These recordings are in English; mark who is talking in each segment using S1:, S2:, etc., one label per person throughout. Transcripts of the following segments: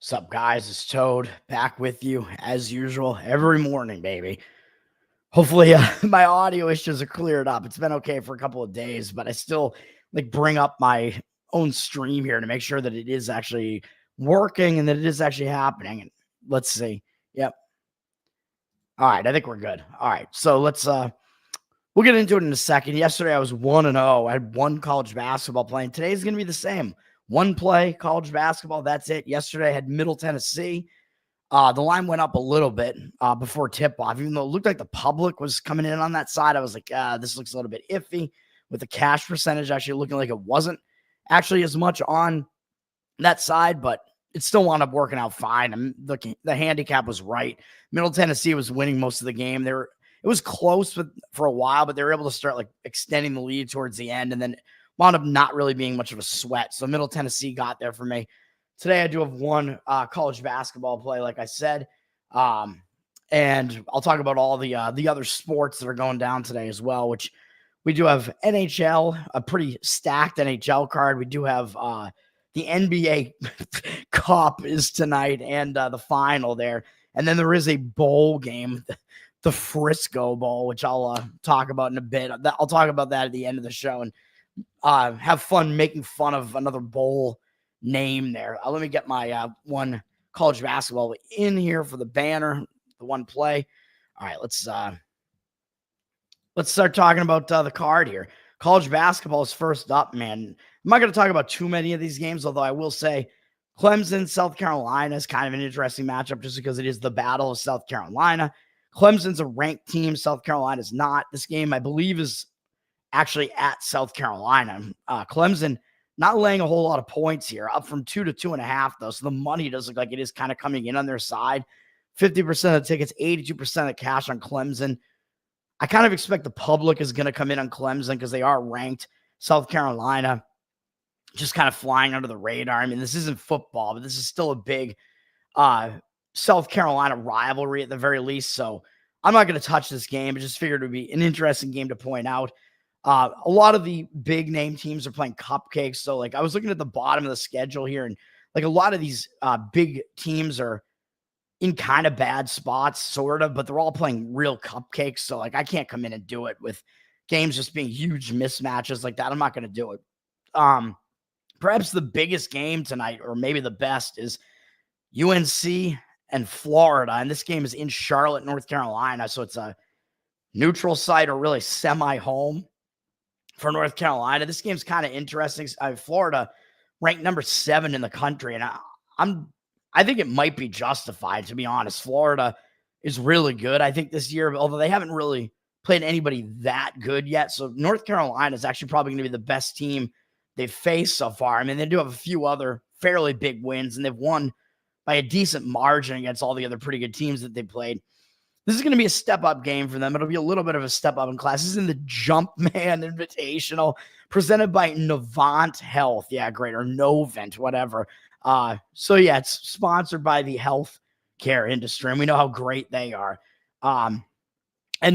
S1: What's up, guys? It's Toad back with you as usual every morning, baby. Hopefully, my audio issues are cleared up. It's been okay for a couple of days, but I still bring up my own stream here to make sure that it is actually working and that it is actually happening. And let's see. Yep. All right, I think we're good. All right, so we'll get into it in a second. Yesterday I was 1-0. I had one college basketball playing. Today's going to be the same. One play, college basketball, that's it. Yesterday I had Middle Tennessee. The line went up a little bit before tip-off. Even though it looked like the public was coming in on that side, I was like, this looks a little bit iffy, with the cash percentage actually looking like it wasn't actually as much on that side, but it still wound up working out fine. I'm looking, the handicap was right. Middle Tennessee was winning most of the game. It was close for a while, but they were able to start extending the lead towards the end, and then wound up not really being much of a sweat. So Middle Tennessee got there for me. Today I do have one college basketball play, like I said, and I'll talk about all the other sports that are going down today as well, which we do have NHL, a pretty stacked NHL card. We do have the NBA Cup is tonight and the final there. And then there is a bowl game, the Frisco Bowl, which I'll talk about in a bit. I'll talk about that at the end of the show and have fun making fun of another bowl name there. Let me get my one college basketball in here for the banner, the one play. All right, let's start talking about the card here. College basketball is first up, man. I'm not going to talk about too many of these games, although I will say Clemson, South Carolina is kind of an interesting matchup just because it is the Battle of South Carolina. Clemson's a ranked team. South Carolina's not. This game, I believe, is actually at South Carolina. Clemson not laying a whole lot of points here, up from 2 to 2.5, though. So the money does look like it is kind of coming in on their side. 50% of the tickets, 82% of the cash on Clemson. I kind of expect the public is going to come in on Clemson because they are ranked. South Carolina just kind of flying under the radar. I mean, this isn't football, but this is still a big South Carolina rivalry at the very least. So I'm not going to touch this game. I just figured it would be an interesting game to point out. A lot of the big name teams are playing cupcakes. So I was looking at the bottom of the schedule here, and a lot of these big teams are in kind of bad spots, sort of, but they're all playing real cupcakes. So I can't come in and do it with games just being huge mismatches like that. I'm not going to do it. Perhaps the biggest game tonight, or maybe the best, is UNC and Florida. And this game is in Charlotte, North Carolina. So it's a neutral site, or really semi-home for North Carolina. This game's kind of interesting. Florida ranked number 7 in the country, and I think it might be justified, to be honest. Florida is really good, I think, this year, although they haven't really played anybody that good yet. So North Carolina is actually probably going to be the best team they've faced so far. I mean, they do have a few other fairly big wins, and they've won by a decent margin against all the other pretty good teams that they played. This is going to be a step-up game for them. It'll be a little bit of a step-up in class. This is in the Jumpman Invitational, presented by Novant Health. Yeah, great, or Novant, whatever. So yeah, it's sponsored by the health care industry, and we know how great they are. And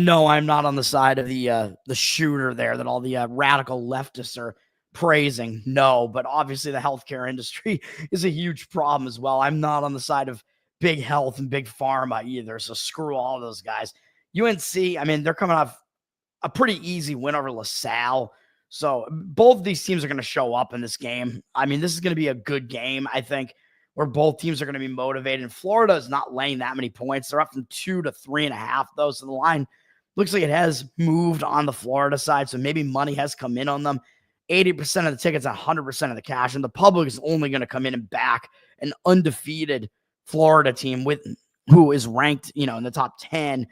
S1: no, I'm not on the side of the shooter there that all the radical leftists are praising. No, but obviously the healthcare industry is a huge problem as well. I'm not on the side of big health and big pharma either, so screw all those guys. UNC, I mean, they're coming off a pretty easy win over LaSalle. So both of these teams are going to show up in this game. I mean, this is going to be a good game, I think, where both teams are going to be motivated. And Florida is not laying that many points. They're up from 2 to 3.5, though. So the line looks like it has moved on the Florida side. So maybe money has come in on them. 80% of the tickets, 100% of the cash. And the public is only going to come in and back an undefeated Florida team who is ranked, in the top 10.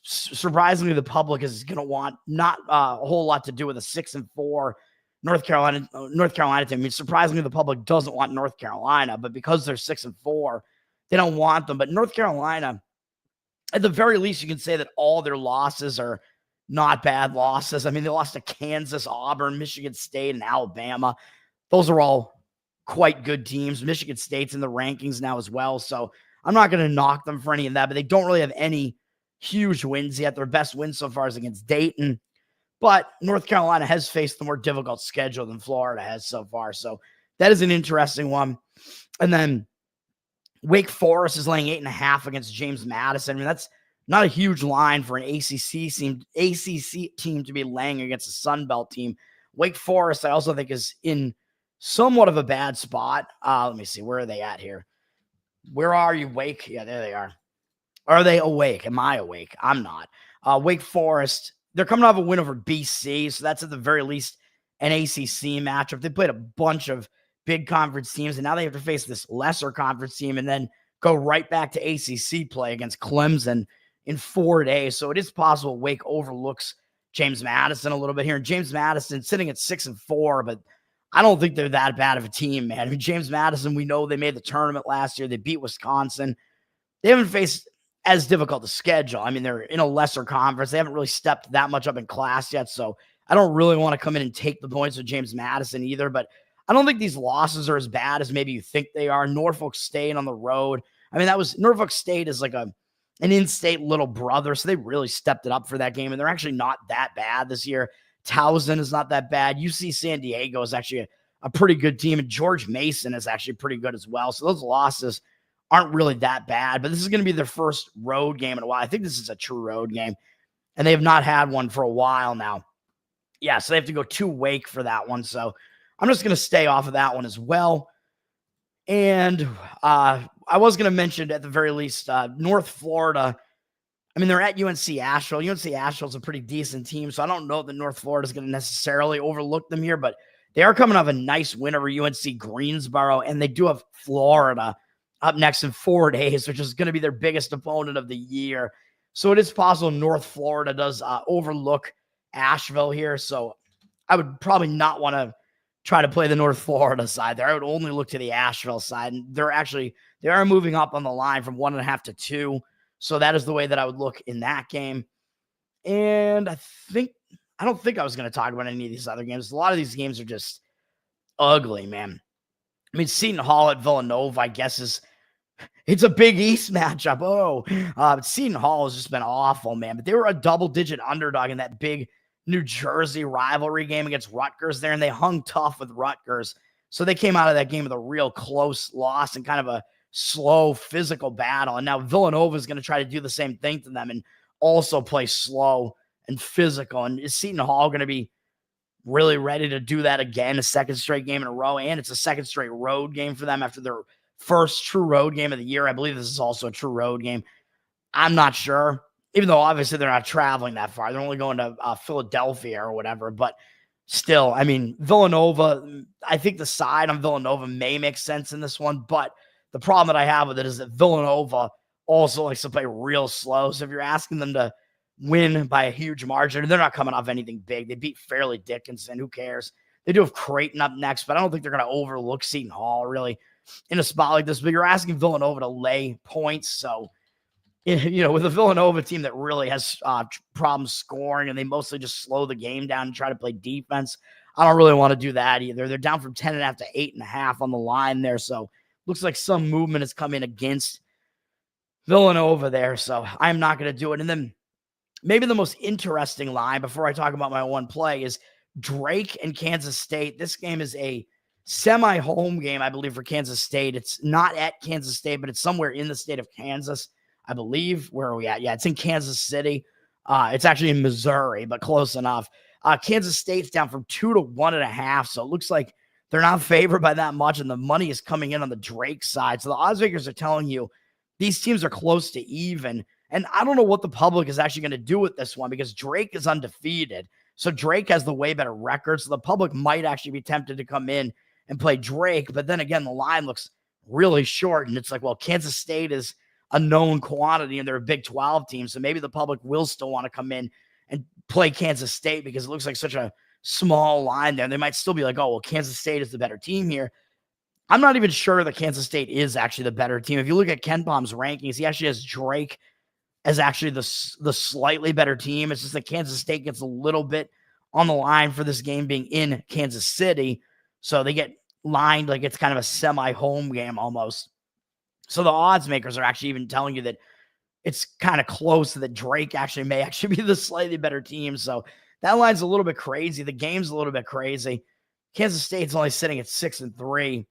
S1: Surprisingly, the public is going to want not a whole lot to do with a 6-4 North Carolina team. I mean, surprisingly, the public doesn't want North Carolina, but because they're 6-4, they don't want them. But North Carolina, at the very least, you can say that all their losses are not bad losses. I mean, they lost to Kansas, Auburn, Michigan State, and Alabama. Those are all quite good teams. Michigan State's in the rankings now as well, so I'm not going to knock them for any of that, but they don't really have any huge wins yet. Their best win so far is against Dayton, but North Carolina has faced the more difficult schedule than Florida has so far, so that is an interesting one. And then Wake Forest is laying 8.5 against James Madison. I mean, that's not a huge line for an ACC team to be laying against a Sun Belt team. Wake Forest, I also think, is in somewhat of a bad spot. Let me see. Where are they at here? Where are you, Wake? Yeah, there they are. Are they awake? Am I awake? I'm not. Wake Forest, they're coming off a win over BC, so that's at the very least an ACC matchup. They played a bunch of big conference teams, and now they have to face this lesser conference team and then go right back to ACC play against Clemson in 4 days. So it is possible Wake overlooks James Madison a little bit here. And James Madison sitting at 6-4, but I don't think they're that bad of a team, man. I mean, James Madison, we know they made the tournament last year. They beat Wisconsin. They haven't faced as difficult to schedule. I mean, they're in a lesser conference. They haven't really stepped that much up in class yet. So I don't really want to come in and take the points with James Madison either. But I don't think these losses are as bad as maybe you think they are. Norfolk State on the road. I mean, Norfolk State is like an in-state little brother. So they really stepped it up for that game. And they're actually not that bad this year. Towson is not that bad. UC San Diego is actually a pretty good team. And George Mason is actually pretty good as well. So those losses aren't really that bad, but this is going to be their first road game in a while. I think this is a true road game, and they have not had one for a while now. Yeah, so they have to go to Wake for that one. So I'm just going to stay off of that one as well. And I was going to mention at the very least North Florida. I mean, they're at UNC Asheville. UNC Asheville is a pretty decent team, so I don't know that North Florida is going to necessarily overlook them here, but they are coming off a nice win over UNC Greensboro, and they do have Florida up next in 4 days, which is going to be their biggest opponent of the year. So it is possible North Florida does overlook Asheville here. So I would probably not want to try to play the North Florida side there. I would only look to the Asheville side. And they are moving up on the line from 1.5 to 2. So that is the way that I would look in that game. And I don't think I was going to talk about any of these other games. A lot of these games are just ugly, man. I mean, Seton Hall at Villanova, I guess, it's a Big East matchup. Seton Hall has just been awful, man. But they were a double-digit underdog in that big New Jersey rivalry game against Rutgers there, and they hung tough with Rutgers. So they came out of that game with a real close loss and kind of a slow physical battle. And now Villanova is going to try to do the same thing to them and also play slow and physical. And is Seton Hall going to be really ready to do that again, a second straight game in a row? And it's a second straight road game for them after their first true road game of the year. I believe this is also a true road game. I'm not sure, even though obviously they're not traveling that far. They're only going to Philadelphia or whatever. But still, I mean, Villanova, I think the side on Villanova may make sense in this one. But the problem that I have with it is that Villanova also likes to play real slow. So if you're asking them to win by a huge margin, they're not coming off anything big. They beat Fairleigh Dickinson. Who cares? They do have Creighton up next, but I don't think they're going to overlook Seton Hall really in a spot like this. But you're asking Villanova to lay points. So, with a Villanova team that really has problems scoring and they mostly just slow the game down and try to play defense, I don't really want to do that either. They're down from 10.5 to 8.5 on the line there. So looks like some movement has come in against Villanova there. So I'm not going to do it. And then maybe the most interesting line before I talk about my one play is Drake and Kansas State. This game is a semi-home game, I believe, for Kansas State. It's not at Kansas State, but it's somewhere in the state of Kansas, I believe. Where are we at? Yeah, it's in Kansas City. It's actually in Missouri, but close enough. Kansas State's down from 2 to 1.5, so it looks like they're not favored by that much, and the money is coming in on the Drake side. So the odds makers are telling you these teams are close to even. And I don't know what the public is actually going to do with this one because Drake is undefeated. So Drake has the way better record. So the public might actually be tempted to come in and play Drake. But then again, the line looks really short. And it's like, well, Kansas State is a known quantity and they're a Big 12 team. So maybe the public will still want to come in and play Kansas State because it looks like such a small line there. They might still be like, oh, well, Kansas State is the better team here. I'm not even sure that Kansas State is actually the better team. If you look at Ken Palm's rankings, he actually has Drake as actually the slightly better team. It's just that Kansas State gets a little bit on the line for this game being in Kansas City. So they get lined like it's kind of a semi-home game almost. So the odds makers are actually even telling you that it's kind of close, that Drake may actually be the slightly better team. So that line's a little bit crazy. The game's a little bit crazy. Kansas State's only sitting at 6-3.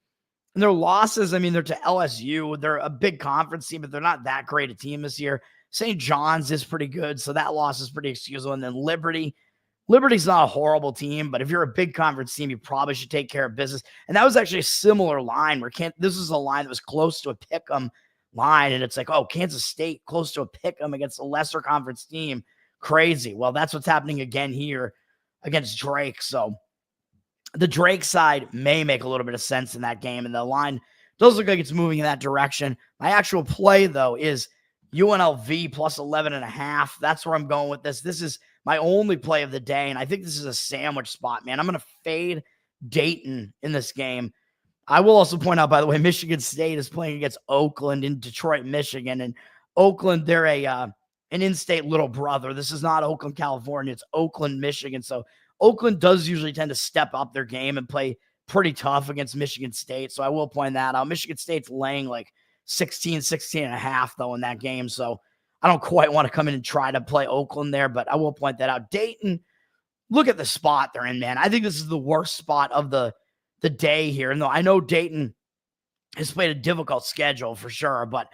S1: And their losses, I mean, they're to LSU. They're a big conference team, but they're not that great a team this year. St. John's is pretty good, so that loss is pretty excusable. And then Liberty's not a horrible team, but if you're a big conference team, you probably should take care of business. And that was actually a similar line where this is a line that was close to a pick'em line, and it's like, oh, Kansas State close to a pick'em against a lesser conference team. Crazy. Well, that's what's happening again here against Drake. So the Drake side may make a little bit of sense in that game, and the line does look like it's moving in that direction. My actual play, though, is UNLV plus 11.5. That's where I'm going with this. This is my only play of the day, and I think this is a sandwich spot, man. I'm going to fade Dayton in this game. I will also point out, by the way, Michigan State is playing against Oakland in Detroit, Michigan, and Oakland, they're an in-state little brother. This is not Oakland, California. It's Oakland, Michigan. So Oakland does usually tend to step up their game and play pretty tough against Michigan State. So I will point that out. Michigan State's laying like 16.5, though, in that game. So I don't quite want to come in and try to play Oakland there, but I will point that out. Dayton, look at the spot they're in, man. I think this is the worst spot of the day here. And though I know Dayton has played a difficult schedule for sure, but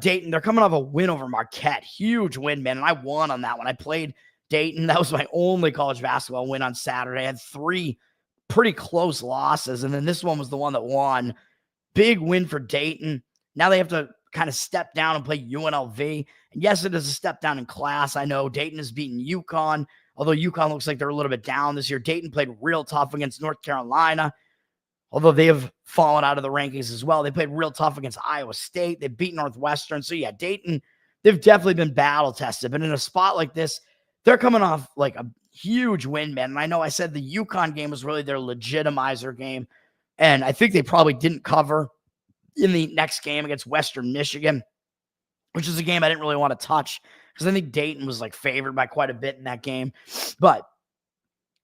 S1: Dayton, they're coming off a win over Marquette. Huge win, man. And I won on that one. I played Dayton. That was my only college basketball win on Saturday. I had 3 pretty close losses, and then this one was the one that won. Big win for Dayton. Now they have to kind of step down and play UNLV. And yes, it is a step down in class. I know Dayton has beaten UConn, although UConn looks like they're a little bit down this year. Dayton played real tough against North Carolina, although they have fallen out of the rankings as well. They played real tough against Iowa State. They beat Northwestern. So, yeah, Dayton, they've definitely been battle-tested. But in a spot like this, they're coming off like a huge win, man. And I know I said the UConn game was really their legitimizer game, and I think they probably didn't cover in the next game against Western Michigan, which is a game I didn't really want to touch because I think Dayton was like favored by quite a bit in that game. But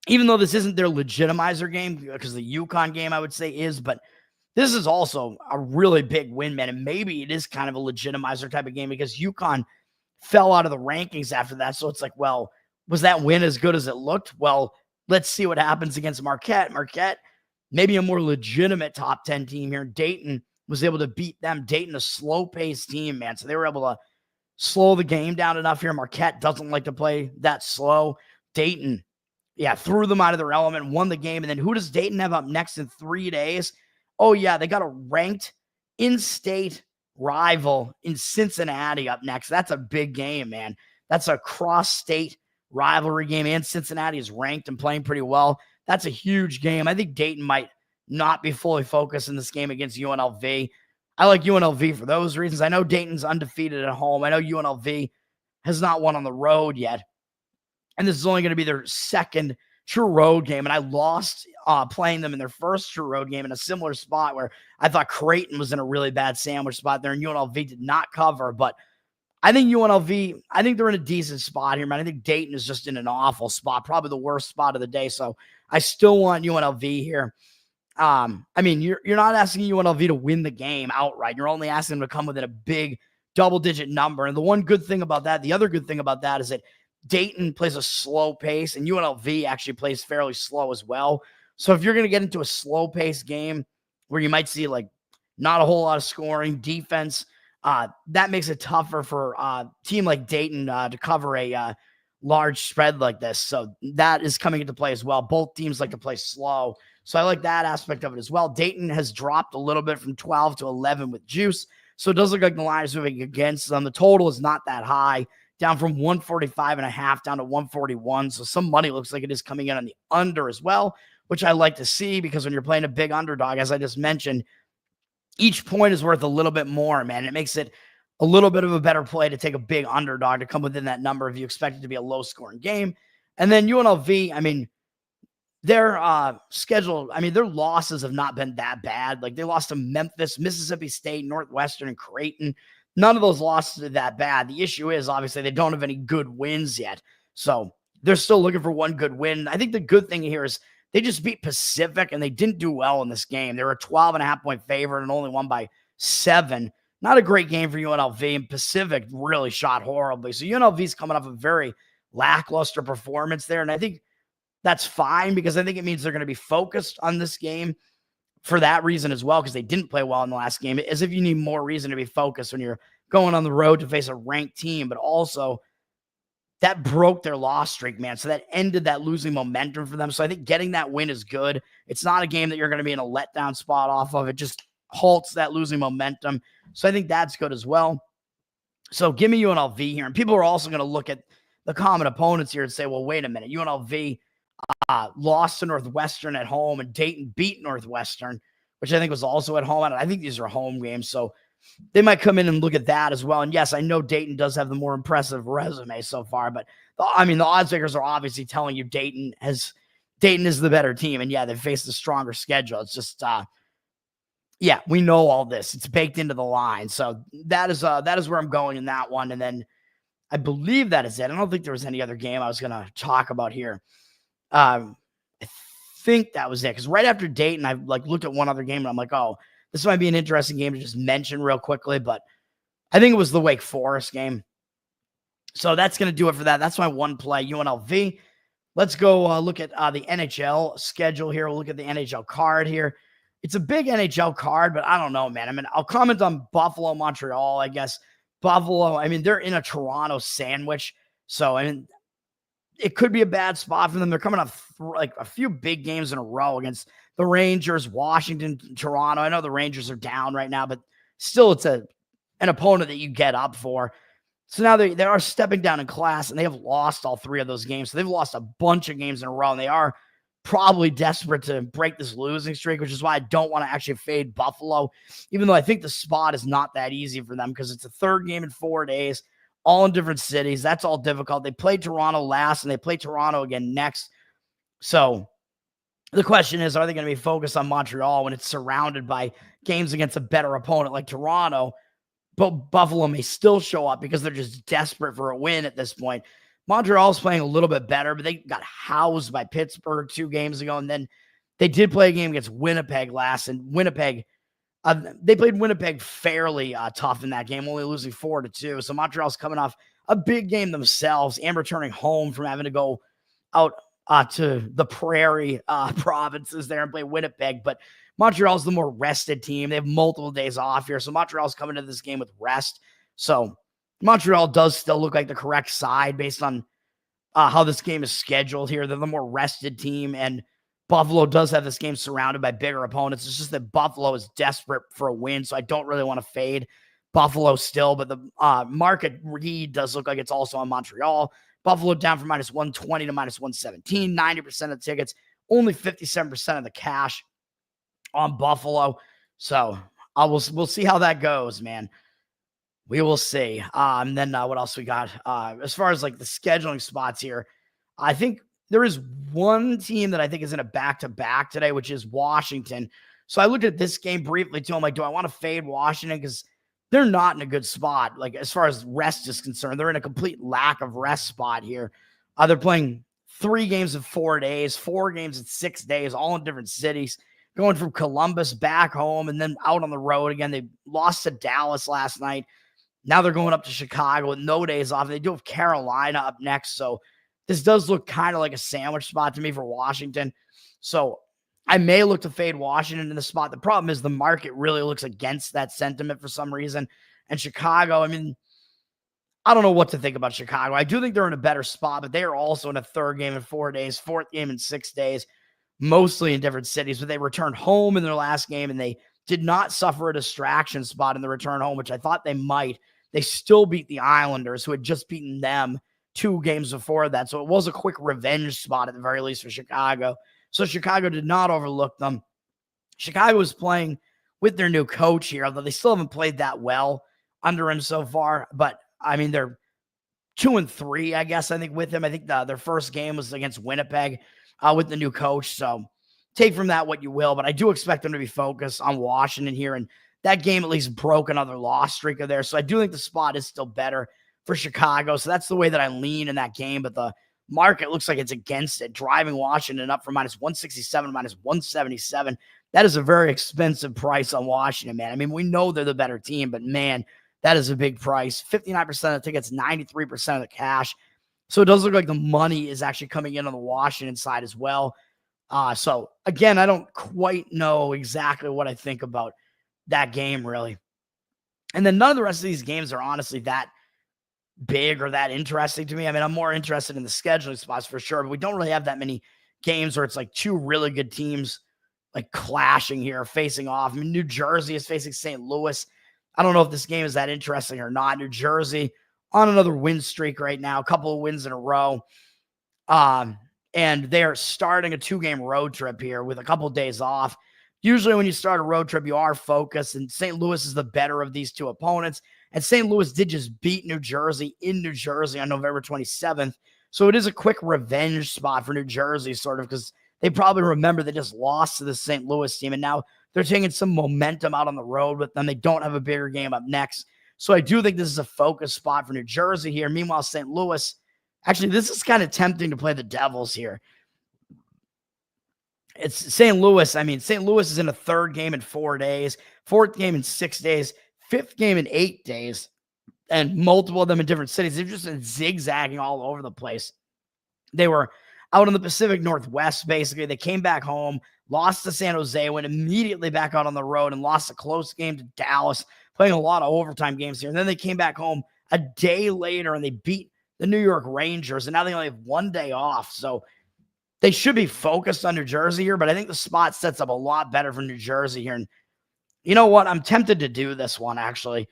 S1: even though this isn't their legitimizer game, because the UConn game I would say is, but this is also a really big win, man. And maybe it is kind of a legitimizer type of game because UConn fell out of the rankings after that. So it's like, well, was that win as good as it looked? Well, let's see what happens against Marquette. Marquette, maybe a more legitimate top 10 team here. Dayton was able to beat them. Dayton, a slow-paced team, man. So they were able to slow the game down enough here. Marquette doesn't like to play that slow. Dayton, yeah, threw them out of their element, won the game. And then who does Dayton have up next in 3 days? Oh, yeah, they got a ranked in-state rival in Cincinnati up next. That's a big game, man. That's a cross-state rivalry game, and Cincinnati is ranked and playing pretty well. That's a huge game. I think Dayton might not be fully focused in this game against UNLV. I like UNLV for those reasons. I know Dayton's undefeated at home. I know UNLV has not won on the road yet. And this is only going to be their second true road game. And I lost playing them in their first true road game in a similar spot where I thought Creighton was in a really bad sandwich spot there, and UNLV did not cover. But I think UNLV, I think they're in a decent spot here, man. I think Dayton is just in an awful spot, probably the worst spot of the day. So I still want UNLV here. I mean, you're not asking UNLV to win the game outright. You're only asking them to come within a big double-digit number. And the one good thing about that, the other good thing about that is that Dayton plays a slow pace, and UNLV actually plays fairly slow as well. So if you're going to get into a slow-paced game where you might see like not a whole lot of scoring, defense, that makes it tougher for a team like Dayton to cover a large spread like this. So that is coming into play as well. Both teams like to play slow. So I like that aspect of it as well. Dayton has dropped a little bit from 12 to 11 with juice. So it does look like the line is moving against them. The total is not that high, down from 145.5 down to 141. So some money looks like it is coming in on the under as well, which I like to see because when you're playing a big underdog, as I just mentioned, each point is worth a little bit more, man. It makes it a little bit of a better play to take a big underdog to come within that number if you expect it to be a low-scoring game. And then UNLV, I mean, their schedule, I mean, their losses have not been that bad. Like they lost to Memphis, Mississippi State, Northwestern, and Creighton. None of those losses are that bad. The issue is obviously they don't have any good wins yet. So they're still looking for one good win. I think the good thing here is they just beat Pacific and they didn't do well in this game. They were a 12.5-point favorite and only won by 7. Not a great game for UNLV, and Pacific really shot horribly. So UNLV's coming off a very lackluster performance there. And I think that's fine because I think it means they're going to be focused on this game for that reason as well, because they didn't play well in the last game, as if you need more reason to be focused when you're going on the road to face a ranked team. But also, that broke their loss streak, man. So that ended that losing momentum for them. So I think getting that win is good. It's not a game that you're going to be in a letdown spot off of. It just halts that losing momentum. So I think that's good as well. So give me UNLV here. And people are also going to look at the common opponents here and say, well, wait a minute. UNLV lost to Northwestern at home, and Dayton beat Northwestern, which I think was also at home. And I think these are home games. So they might come in and look at that as well. And yes, I know Dayton does have the more impressive resume so far, but I mean, the odds makers are obviously telling you Dayton is the better team. And yeah, they faced a stronger schedule. It's just, yeah, we know all this. It's baked into the line. So that is where I'm going in that one. And then I believe that is it. I don't think there was any other game I was going to talk about here. I think that was it. Because right after Dayton, I looked at one other game and I'm like, oh, this might be an interesting game to just mention real quickly, but I think it was the Wake Forest game. So that's going to do it for that. That's my one play, UNLV. Let's go look at the NHL schedule here. We'll look at the NHL card here. It's a big NHL card, but I don't know, man. I mean, I'll comment on Buffalo, Montreal, I guess. Buffalo, I mean, they're in a Toronto sandwich. So, I mean, it could be a bad spot for them. They're coming off a few big games in a row against the Rangers, Washington, Toronto. I know the Rangers are down right now, but still it's an opponent that you get up for. So now they are stepping down in class, and they have lost all three of those games. So they've lost a bunch of games in a row, and they are probably desperate to break this losing streak, which is why I don't want to actually fade Buffalo, even though I think the spot is not that easy for them because it's a third game in 4 days, all in different cities. That's all difficult. They played Toronto last, and they play Toronto again next. So the question is, are they going to be focused on Montreal when it's surrounded by games against a better opponent like Toronto? But Buffalo may still show up because they're just desperate for a win at this point. Montreal's playing a little bit better, but they got housed by Pittsburgh 2 games ago. And then they did play a game against Winnipeg last. And Winnipeg, they played Winnipeg fairly tough in that game, only losing 4-2. So Montreal's coming off a big game themselves and returning home from having to go out to the prairie provinces there and play Winnipeg. But Montreal's the more rested team. They have multiple days off here. So Montreal's coming to this game with rest. So Montreal does still look like the correct side based on how this game is scheduled here. They're the more rested team, and Buffalo does have this game surrounded by bigger opponents. It's just that Buffalo is desperate for a win, so I don't really want to fade Buffalo still, but the market read does look like it's also on Montreal. Buffalo down from -120 to -117, 90% of the tickets, only 57% of the cash on Buffalo. So we'll see how that goes, man. We will see. And then what else we got? As far as the scheduling spots here, I think there is one team that I think is in a back-to-back today, which is Washington. So I looked at this game briefly too. I'm like, do I want to fade Washington? Because they're not in a good spot. As far as rest is concerned, they're in a complete lack of rest spot here. They're playing 3 games in 4 days, 4 games in 6 days, all in different cities, going from Columbus back home and then out on the road again. They lost to Dallas last night. Now they're going up to Chicago with no days off. They do have Carolina up next. So this does look kind of like a sandwich spot to me for Washington. So I may look to fade Washington in the spot. The problem is the market really looks against that sentiment for some reason. And Chicago, I mean, I don't know what to think about Chicago. I do think they're in a better spot, but they are also in a 3rd game in 4 days, 4th game in 6 days, mostly in different cities. But they returned home in their last game, and they did not suffer a distraction spot in the return home, which I thought they might. They still beat the Islanders, who had just beaten them 2 games before that. So it was a quick revenge spot at the very least for Chicago. So Chicago did not overlook them. Chicago is playing with their new coach here, although they still haven't played that well under him so far. But, I mean, they're 2-3, I guess, I think, with him. I think their first game was against Winnipeg with the new coach. So take from that what you will. But I do expect them to be focused on Washington here. And that game at least broke another loss streak of theirs. So I do think the spot is still better for Chicago. So that's the way that I lean in that game. But the market looks like it's against it, driving Washington up from -167 to -177. That is a very expensive price on Washington, man. I mean, we know they're the better team, but man, that is a big price. 59% of the tickets, 93% of the cash. So it does look like the money is actually coming in on the Washington side as well. So again, I don't quite know exactly what I think about that game, really. And then none of the rest of these games are honestly that big or that interesting to me. I mean, I'm more interested in the scheduling spots for sure, but we don't really have that many games where it's like two really good teams like clashing here, facing off. I mean, New Jersey is facing St. Louis. I don't know if this game is that interesting or not. New Jersey on another win streak right now, a couple of wins in a row. And they're starting a 2-game road trip here with a couple of days off. Usually when you start a road trip, you are focused, and St. Louis is the better of these two opponents. And St. Louis did just beat New Jersey in New Jersey on November 27th. So it is a quick revenge spot for New Jersey, sort of, because they probably remember they just lost to the St. Louis team, and now they're taking some momentum out on the road with them. They don't have a bigger game up next. So I do think this is a focus spot for New Jersey here. Meanwhile, St. Louis, actually, this is kind of tempting to play the Devils here. It's St. Louis. I mean, St. Louis is in a 3rd game in 4 days, 4th game in 6 days, 5th game in 8 days, and multiple of them in different cities. They've just been zigzagging all over the place. They were out in the Pacific Northwest, basically. They came back home, lost to San Jose, went immediately back out on the road and lost a close game to Dallas, playing a lot of overtime games here. And then they came back home a day later and they beat the New York Rangers, and now they only have 1 day off. So they should be focused on New Jersey here, but I think the spot sets up a lot better for New Jersey here. And you know what? I'm tempted to do this one, actually,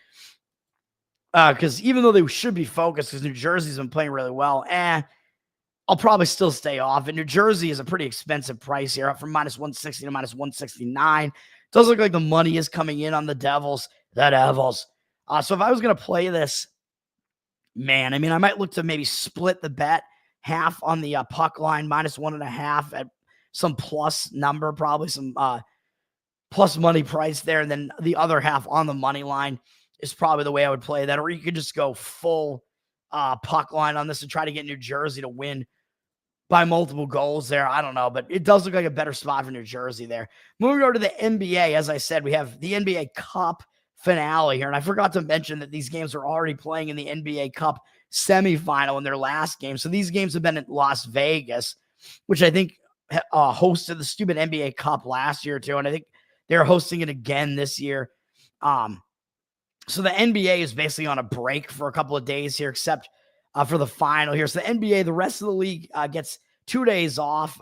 S1: because even though they should be focused because New Jersey's been playing really well, I'll probably still stay off. And New Jersey is a pretty expensive price here, up from -160 to -169. It does look like the money is coming in on the Devils. So if I was going to play this, man, I mean, I might look to maybe split the bet, half on the puck line, -1.5 at some plus number, probably some plus money price there. And then the other half on the money line is probably the way I would play that. Or you could just go full puck line on this and try to get New Jersey to win by multiple goals there. I don't know, but it does look like a better spot for New Jersey there. Moving over to the NBA, as I said, we have the NBA Cup finale here. And I forgot to mention that these games are already playing in the NBA Cup semifinal in their last game. So these games have been in Las Vegas, which I think hosted the stupid NBA Cup last year too. And I think they're hosting it again this year. So the NBA is basically on a break for a couple of days here, except for the final here. So the NBA, the rest of the league gets 2 days off,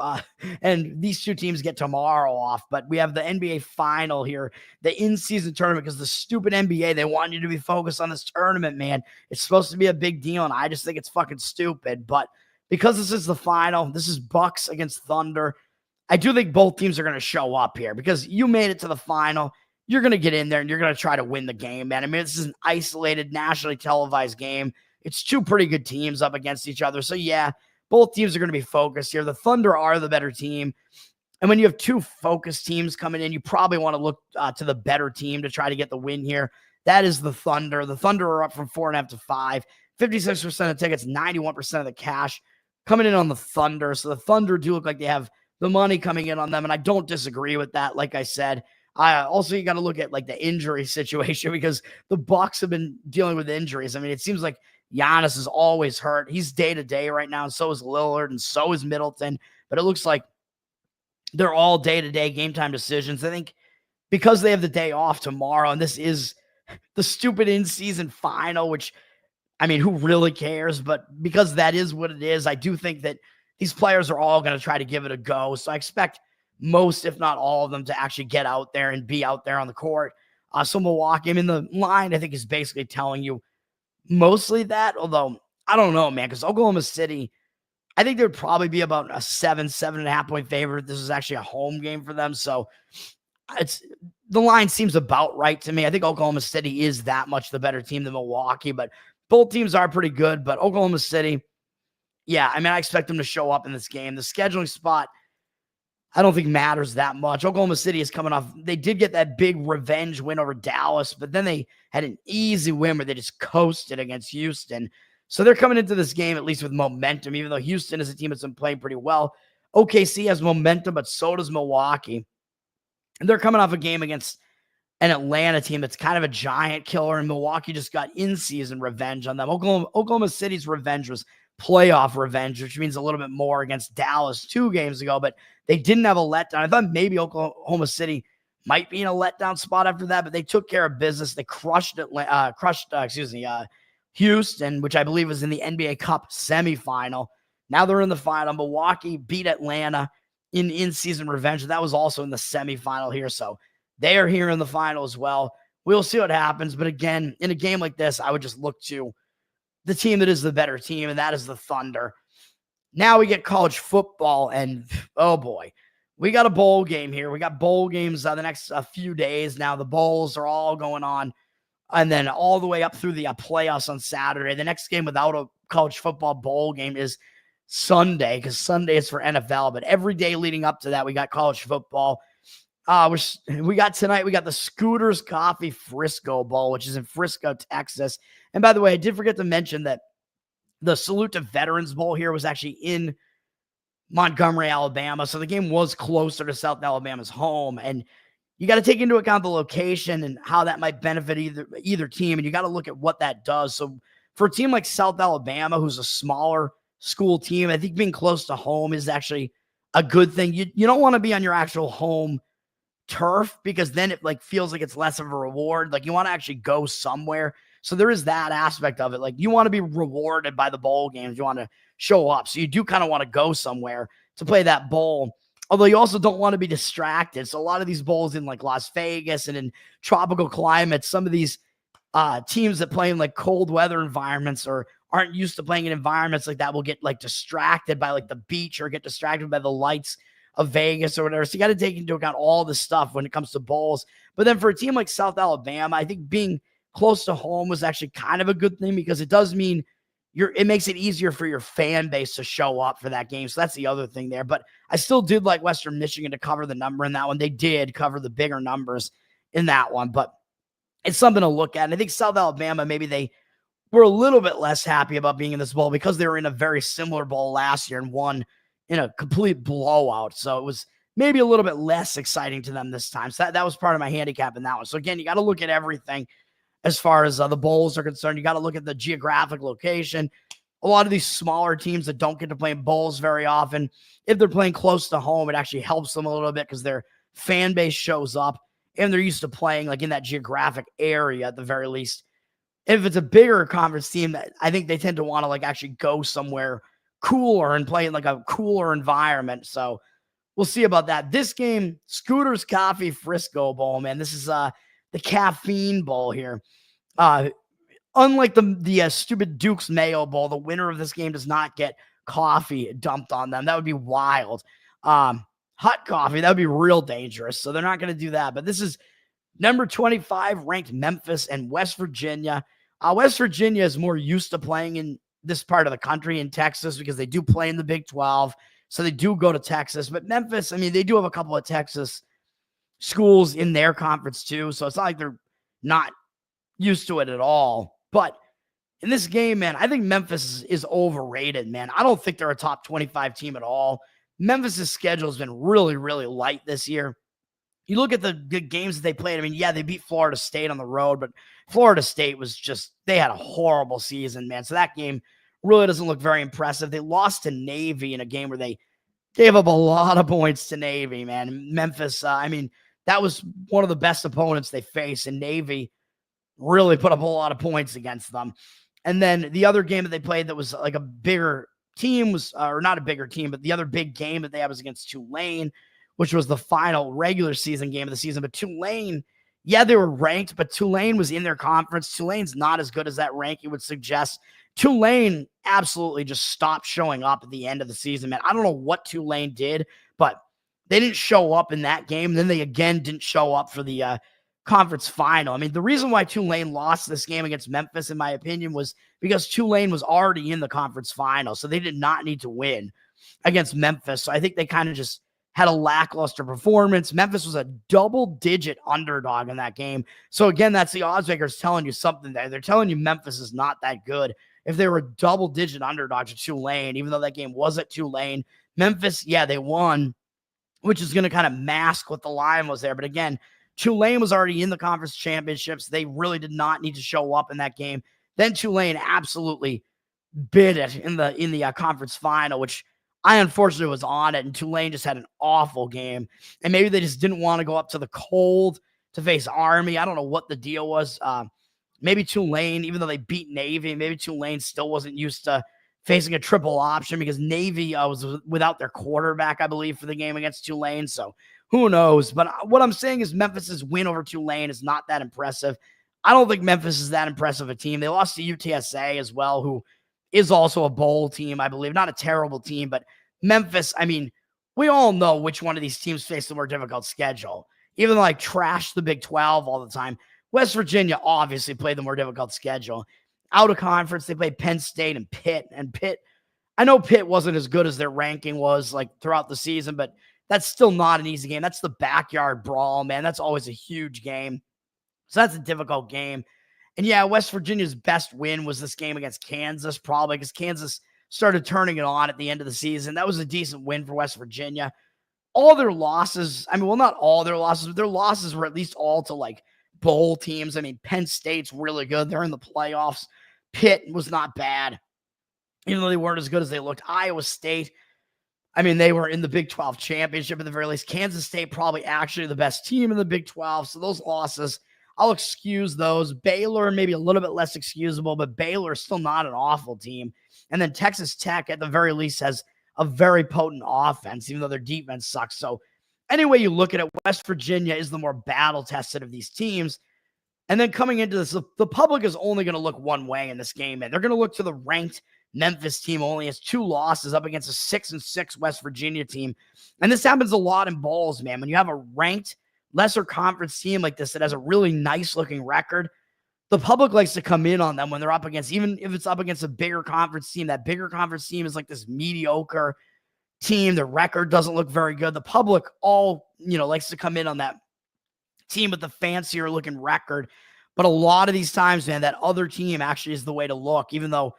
S1: and these two teams get tomorrow off. But we have the NBA final here, the in-season tournament, because the stupid NBA, they want you to be focused on this tournament, man. It's supposed to be a big deal, and I just think it's fucking stupid. But because this is the final, this is Bucks against Thunder, I do think both teams are going to show up here because you made it to the final. You're going to get in there, and you're going to try to win the game, man. I mean, this is an isolated, nationally televised game. It's two pretty good teams up against each other. So, yeah, both teams are going to be focused here. The Thunder are the better team. And when you have two focused teams coming in, you probably want to look to the better team to try to get the win here. That is the Thunder. The Thunder are up from 4.5 to 5. 56% of tickets, 91% of the cash coming in on the Thunder. So the Thunder do look like they have the money coming in on them. And I don't disagree with that. Like I said, also, you got to look at like the injury situation because the Bucks have been dealing with injuries. I mean, it seems like Giannis is always hurt. He's day-to-day right now, and so is Lillard, and so is Middleton. But it looks like they're all day-to-day game-time decisions. I think because they have the day off tomorrow, and this is the stupid in-season final, which, I mean, who really cares? But because that is what it is, I do think that these players are all going to try to give it a go. So I expect most, if not all of them, to actually get out there and be out there on the court. So Milwaukee, I mean, the line, I think, is basically telling you mostly that, although I don't know, man, because Oklahoma City, I think there would probably be about a 7.5 point favorite. This is actually a home game for them. So the line seems about right to me. I think Oklahoma City is that much the better team than Milwaukee, but both teams are pretty good. But Oklahoma City, yeah, I mean, I expect them to show up in this game. The scheduling spot, I don't think matters that much. Oklahoma City is coming off. They did get that big revenge win over Dallas, but then they had an easy win where they just coasted against Houston. So they're coming into this game at least with momentum, even though Houston is a team that's been playing pretty well. OKC has momentum, but so does Milwaukee. And they're coming off a game against an Atlanta team that's kind of a giant killer, and Milwaukee just got in-season revenge on them. Oklahoma City's revenge was playoff revenge, which means a little bit more against Dallas 2 games ago, but they didn't have a letdown. I thought maybe Oklahoma City might be in a letdown spot after that, but they took care of business. They crushed Houston, which I believe was in the NBA Cup semifinal. Now they're in the final. Milwaukee beat Atlanta in in-season revenge. That was also in the semifinal here. So they are here in the final as well. We'll see what happens. But again, in a game like this, I would just look to the team that is the better team, and that is the Thunder. Now we get college football, and oh boy, we got a bowl game here. We got bowl games the next few days. Now the bowls are all going on, and then all the way up through the playoffs on Saturday. The next game without a college football bowl game is Sunday, because Sunday is for NFL, but every day leading up to that, we got college football. We got tonight, we got the Scooters Coffee Frisco Bowl, which is in Frisco, Texas. And by the way, I did forget to mention that the Salute to Veterans Bowl here was actually in Montgomery, Alabama. So the game was closer to South Alabama's home. And you got to take into account the location and how that might benefit either team. And you got to look at what that does. So for a team like South Alabama, who's a smaller school team, I think being close to home is actually a good thing. You don't want to be on your actual home turf, because then it feels like it's less of a reward. You want to actually go somewhere. So there is that aspect of it. You want to be rewarded by the bowl games. You want to show up. So you do kind of want to go somewhere to play that bowl. Although you also don't want to be distracted. So a lot of these bowls in Las Vegas and in tropical climates, some of these teams that play in cold weather environments or aren't used to playing in environments like that will get distracted by the beach or get distracted by the lights of Vegas or whatever. So you got to take into account all this stuff when it comes to bowls. But then for a team like South Alabama, I think being close to home was actually kind of a good thing, because it does mean it makes it easier for your fan base to show up for that game. So that's the other thing there. But I still did like Western Michigan to cover the number in that one. They did cover the bigger numbers in that one, but it's something to look at. And I think South Alabama, maybe they were a little bit less happy about being in this bowl because they were in a very similar bowl last year and won in a complete blowout. So it was maybe a little bit less exciting to them this time. So that was part of my handicap in that one. So again, you got to look at everything as far as the bowls are concerned. You got to look at the geographic location. A lot of these smaller teams that don't get to play in bowls very often, if they're playing close to home, it actually helps them a little bit because their fan base shows up and they're used to playing in that geographic area at the very least. If it's a bigger conference team, I think they tend to want to actually go somewhere cooler and play in a cooler environment. So we'll see about that. This game, Scooters Coffee Frisco Bowl, man. This is the Caffeine Bowl here. Unlike the stupid Duke's Mayo Bowl, the winner of this game does not get coffee dumped on them. That would be wild. Hot coffee, that would be real dangerous. So they're not going to do that. But this is number 25 ranked Memphis and West Virginia. West Virginia is more used to playing in this part of the country in Texas because they do play in the Big 12. So they do go to Texas. But Memphis, I mean, they do have a couple of Texas schools in their conference too. So it's not like they're not used to it at all. But in this game, man, I think Memphis is overrated, man. I don't think they're a top 25 team at all. Memphis' schedule has been really, really light this year. You look at the games that they played. I mean, yeah, they beat Florida State on the road, but Florida State was just, they had a horrible season, man. So that game really doesn't look very impressive. They lost to Navy in a game where they gave up a lot of points to Navy, man. Memphis, I mean, that was one of the best opponents they faced, and Navy really put up a lot of points against them. And then the other game that they played that was a bigger team was, or not a bigger team, but the other big game that they had was against Tulane, which was the final regular season game of the season. But Tulane, yeah, they were ranked, but Tulane was in their conference. Tulane's not as good as that ranking would suggest. Tulane absolutely just stopped showing up at the end of the season, man. I don't know what Tulane did, but they didn't show up in that game. Then they again didn't show up for the conference final. I mean, the reason why Tulane lost this game against Memphis, in my opinion, was because Tulane was already in the conference final. So they did not need to win against Memphis. So I think they kind of just had a lackluster performance. Memphis was a double-digit underdog in that game. So again, that's the odds makers telling you something there. They're telling you Memphis is not that good. If they were a double-digit underdog to Tulane, even though that game was at Tulane, Memphis, yeah, they won, which is going to kind of mask what the line was there. But again, Tulane was already in the conference championships. They really did not need to show up in that game. Then Tulane absolutely bid it in the conference final, which I unfortunately was on it, and Tulane just had an awful game. And maybe they just didn't want to go up to the cold to face Army. I don't know what the deal was. Maybe Tulane, even though they beat Navy, maybe Tulane still wasn't used to facing a triple option because Navy was without their quarterback, I believe, for the game against Tulane. So who knows? But what I'm saying is Memphis's win over Tulane is not that impressive. I don't think Memphis is that impressive a team. They lost to UTSA as well, who is also a bowl team, I believe. Not a terrible team, but Memphis, I mean, we all know which one of these teams faced the more difficult schedule. Even though I trash the Big 12 all the time, West Virginia obviously played the more difficult schedule. Out of conference, they played Penn State and Pitt. And Pitt, I know Pitt wasn't as good as their ranking was like throughout the season, but that's still not an easy game. That's the backyard brawl, man. That's always a huge game. So that's a difficult game. And yeah, West Virginia's best win was this game against Kansas, probably because Kansas started turning it on at the end of the season. That was a decent win for West Virginia. All their losses, I mean, well, not all their losses, but their losses were at least all to like bowl teams. I mean, Penn State's really good. They're in the playoffs. Pitt was not bad, even though they weren't as good as they looked. Iowa State, I mean, they were in the Big 12 championship at the very least. Kansas State probably actually the best team in the Big 12. So those losses, I'll excuse those. Baylor, maybe a little bit less excusable, but Baylor is still not an awful team. And then Texas Tech, at the very least, has a very potent offense, even though their defense sucks. So anyway you look at it, West Virginia is the more battle-tested of these teams. And then coming into this, the public is only going to look one way in this game, and they're going to look to the ranked Memphis team only has 2 losses up against a 6-6 West Virginia team. And this happens a lot in bowls, man. When you have a ranked lesser conference team like this that has a really nice looking record, the public likes to come in on them when they're up against, even if it's up against a bigger conference team. That bigger conference team is like this mediocre team. The record doesn't look very good. The public likes to come in on that team with the fancier looking record. But a lot of these times, man, that other team actually is the way to look, even though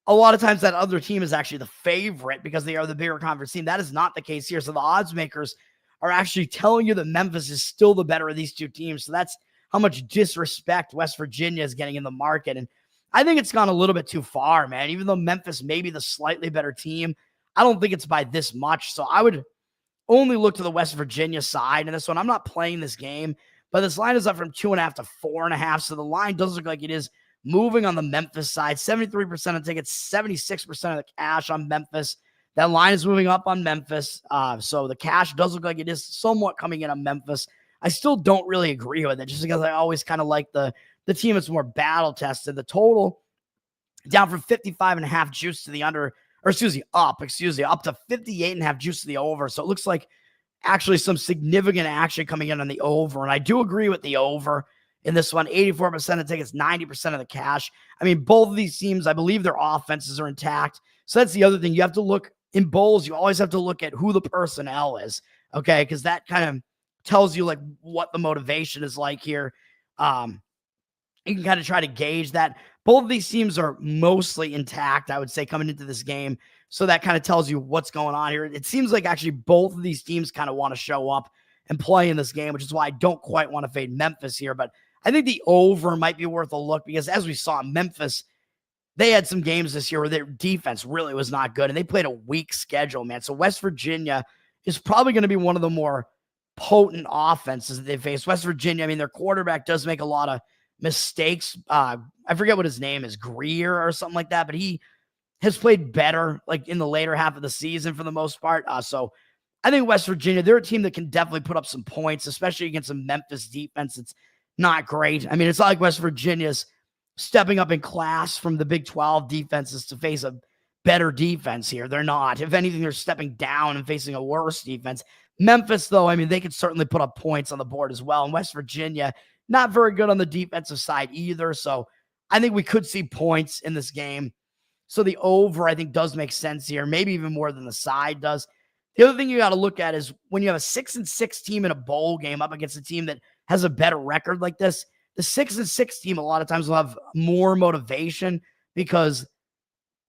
S1: a lot of times that other team is actually the favorite because they are the bigger conference team. That is not the case here. So the odds makers are actually telling you that Memphis is still the better of these two teams. So that's how much disrespect West Virginia is getting in the market. And I think it's gone a little bit too far, man. Even though Memphis may be the slightly better team, I don't think it's by this much. So I would only look to the West Virginia side in this one. I'm not playing this game, but this line is up from 2.5 to 4.5. So the line does look like it is moving on the Memphis side. 73% of tickets, 76% of the cash on Memphis. That line is moving up on Memphis. So the cash does look like it is somewhat coming in on Memphis. I still don't really agree with it just because I always kind of like the team that's more battle tested. The total down from 55.5 juice to the under, or up to 58.5 juice to the over. So it looks like actually some significant action coming in on the over. And I do agree with the over in this one. 84% of tickets, 90% of the cash. I mean, both of these teams, I believe their offenses are intact. So that's the other thing. You have to look in bowls. You always have to look at who the personnel is. Okay. Because that kind of tells you like what the motivation is like here. You can kind of try to gauge that. Both of these teams are mostly intact, I would say, coming into this game. So that kind of tells you what's going on here. It seems like actually both of these teams kind of want to show up and play in this game, which is why I don't quite want to fade Memphis here. But I think the over might be worth a look because as we saw, Memphis, they had some games this year where their defense really was not good, and they played a weak schedule, man. So West Virginia is probably going to be one of the more potent offenses that they face. West Virginia, I mean, their quarterback does make a lot of mistakes. I forget what his name is, Greer or something like that, but he has played better like in the later half of the season for the most part. So I think West Virginia, they're a team that can definitely put up some points, especially against a Memphis defense. It's not great. I mean, it's not like West Virginia's stepping up in class from the Big 12 defenses to face a better defense here. They're not. If anything, they're stepping down and facing a worse defense. Memphis, though, I mean, they could certainly put up points on the board as well. And West Virginia, not very good on the defensive side either. So I think we could see points in this game. So the over, I think, does make sense here, maybe even more than the side does. The other thing you got to look at is when you have a 6-6 team in a bowl game up against a team that has a better record like this, the 6-6 team a lot of times will have more motivation because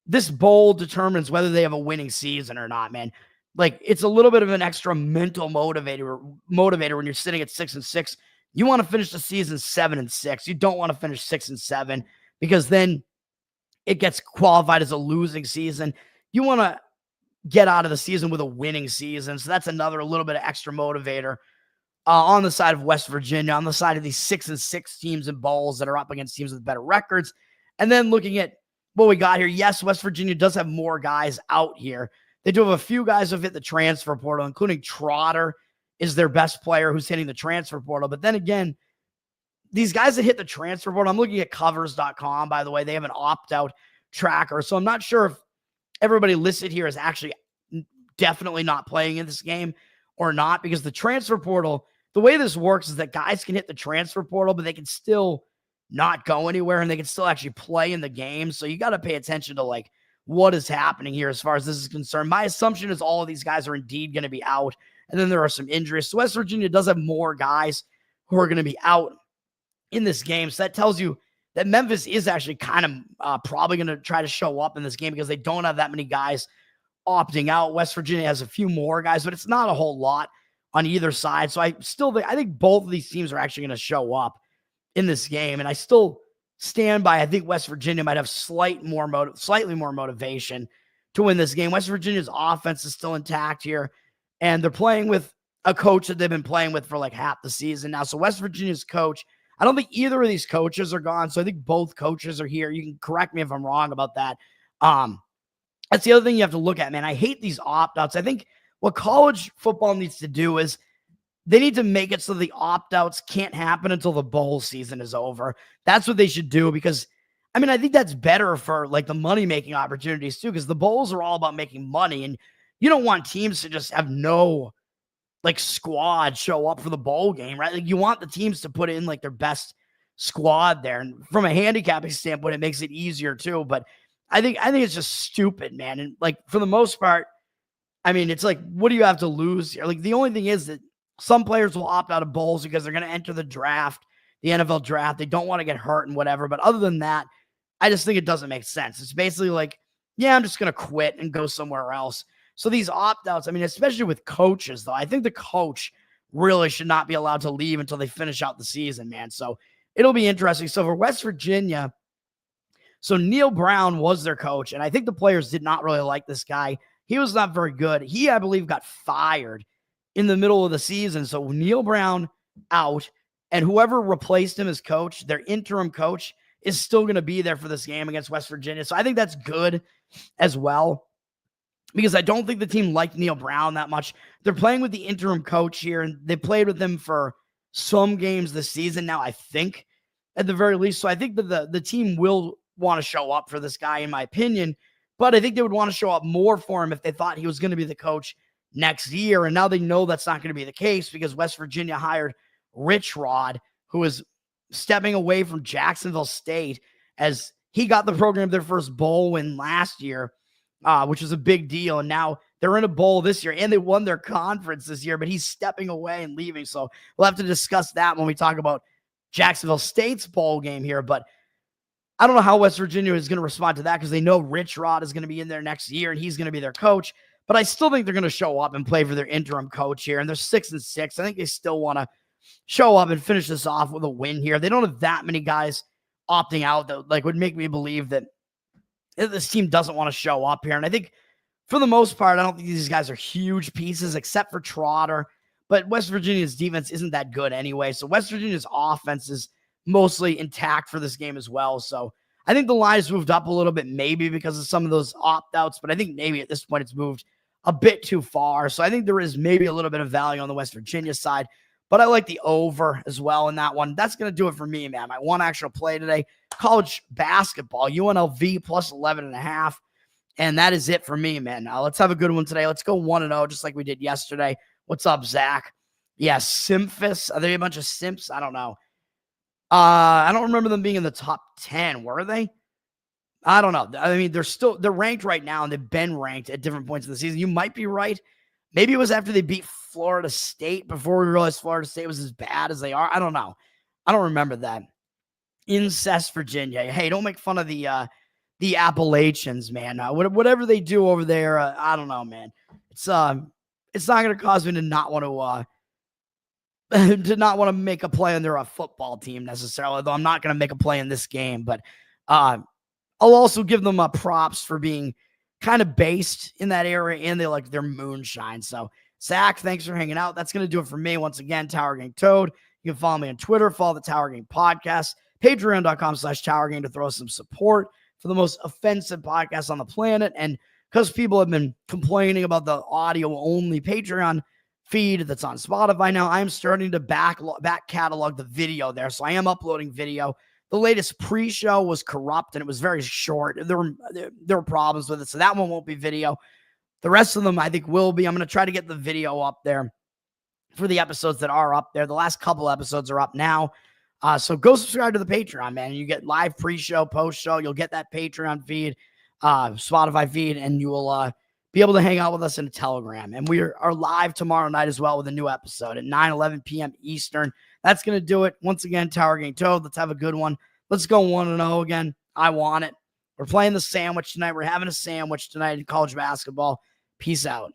S1: this bowl determines whether they have a winning season or not, man. Like, it's a little bit of an extra mental motivator when you're sitting at 6-6. You want to finish the season 7-6. You don't want to finish 6-7 because then it gets qualified as a losing season. You want to get out of the season with a winning season. So that's another little bit of extra motivator on the side of West Virginia, on the side of these 6-6 teams and bowls that are up against teams with better records. And then looking at what we got here, yes, West Virginia does have more guys out here. They do have a few guys who have hit the transfer portal, including Trotter is their best player who's hitting the transfer portal. But then again, these guys that hit the transfer portal, I'm looking at covers.com, by the way. They have an opt-out tracker. So I'm not sure if everybody listed here is actually definitely not playing in this game or not, because the transfer portal, the way this works is that guys can hit the transfer portal, but they can still not go anywhere and they can still actually play in the game. So you got to pay attention to like what is happening here as far as this is concerned. My assumption is all of these guys are indeed going to be out. And then there are some injuries. So West Virginia does have more guys who are going to be out in this game. So that tells you that Memphis is actually kind of probably going to try to show up in this game because they don't have that many guys opting out. West Virginia has a few more guys, but it's not a whole lot on either side. So I think both of these teams are actually going to show up in this game. And I still stand by, I think West Virginia might have slightly more motivation to win this game. West Virginia's offense is still intact here, and they're playing with a coach that they've been playing with for like half the season now. So West Virginia's coach, I don't think either of these coaches are gone. So I think both coaches are here. You can correct me if I'm wrong about that. That's the other thing you have to look at, man. I hate these opt-outs. I think what college football needs to do is they need to make it so the opt-outs can't happen until the bowl season is over. That's what they should do, because, I mean, I think that's better for like the money-making opportunities too, because the bowls are all about making money, and you don't want teams to just have no like squad show up for the bowl game, right? Like you want the teams to put in like their best squad there. And from a handicapping standpoint, it makes it easier too. But I think it's just stupid, man. And like for the most part, I mean, it's like, what do you have to lose here? Like the only thing is that some players will opt out of bowls because they're going to enter the draft, the NFL draft. They don't want to get hurt and whatever. But other than that, I just think it doesn't make sense. It's basically like, yeah, I'm just going to quit and go somewhere else. So these opt-outs, I mean, especially with coaches, though, I think the coach really should not be allowed to leave until they finish out the season, man. So it'll be interesting. So for West Virginia, so Neil Brown was their coach, and I think the players did not really like this guy. He was not very good. He, I believe, got fired in the middle of the season. So Neil Brown out, and whoever replaced him as coach, their interim coach, is still going to be there for this game against West Virginia. So I think that's good as well, because I don't think the team liked Neil Brown that much. They're playing with the interim coach here, and they played with him for some games this season now, I think, at the very least. So I think that the team will want to show up for this guy, in my opinion, but I think they would want to show up more for him if they thought he was going to be the coach next year. And now they know that's not going to be the case, because West Virginia hired Rich Rod, who is stepping away from Jacksonville State, as he got the program their first bowl win last year, which was a big deal. And now they're in a bowl this year, and they won their conference this year, but he's stepping away and leaving. So we'll have to discuss that when we talk about Jacksonville State's bowl game here. But I don't know how West Virginia is going to respond to that, because they know Rich Rod is going to be in there next year and he's going to be their coach. But I still think they're going to show up and play for their interim coach here. And they're 6-6. I think they still want to show up and finish this off with a win here. They don't have that many guys opting out that like would make me believe that this team doesn't want to show up here. And I think for the most part, I don't think these guys are huge pieces except for Trotter. But West Virginia's defense isn't that good anyway. So West Virginia's offense is mostly intact for this game as well. So I think the line has moved up a little bit, maybe because of some of those opt-outs, but I think maybe at this point it's moved a bit too far. So I think there is maybe a little bit of value on the West Virginia side, but I like the over as well in that one. That's going to do it for me, man. My one actual play today, college basketball, UNLV plus 11.5. And that is it for me, man. Now let's have a good one today. Let's go 1-0, just like we did yesterday. What's up, Zach? Yeah, Simphus. Are they a bunch of simps? I don't know. I don't remember them being in the top 10. Were they? I don't know. I mean, they're ranked right now, and they've been ranked at different points in the season. You might be right. Maybe it was after they beat Florida State before we realized Florida State was as bad as they are. I don't know. I don't remember that. Incest, Virginia. Hey, don't make fun of the Appalachians, man. Whatever they do over there, I don't know, man. It's not going to cause me to not want to make a play on their football team necessarily, though I'm not going to make a play in this game. But I'll also give them props for being kind of based in that area, and they like their moonshine. So, Zach, thanks for hanging out. That's going to do it for me. Once again, Tower Gang Toad. You can follow me on Twitter, follow the Tower Gang Podcast, patreon.com/Tower Gang to throw some support for the most offensive podcast on the planet. And because people have been complaining about the audio-only Patreon feed that's on Spotify now, I'm starting to back catalog the video there. So I am uploading video. The latest pre-show was corrupt and it was very short. There were problems with it, so that one won't be video. The rest of them, I think, will be. I'm going to try to get the video up there for the episodes that are up there. The last couple episodes are up now. So go subscribe to the Patreon, man. You get live pre-show, post-show. You'll get that Patreon feed, Spotify feed, and you will be able to hang out with us in a Telegram. And we are live tomorrow night as well with a new episode at 9-11 p.m. Eastern. That's going to do it. Once again, Tower Gang Toad, let's have a good one. Let's go 1-0 again. I want it. We're playing the sandwich tonight. We're having a sandwich tonight in college basketball. Peace out.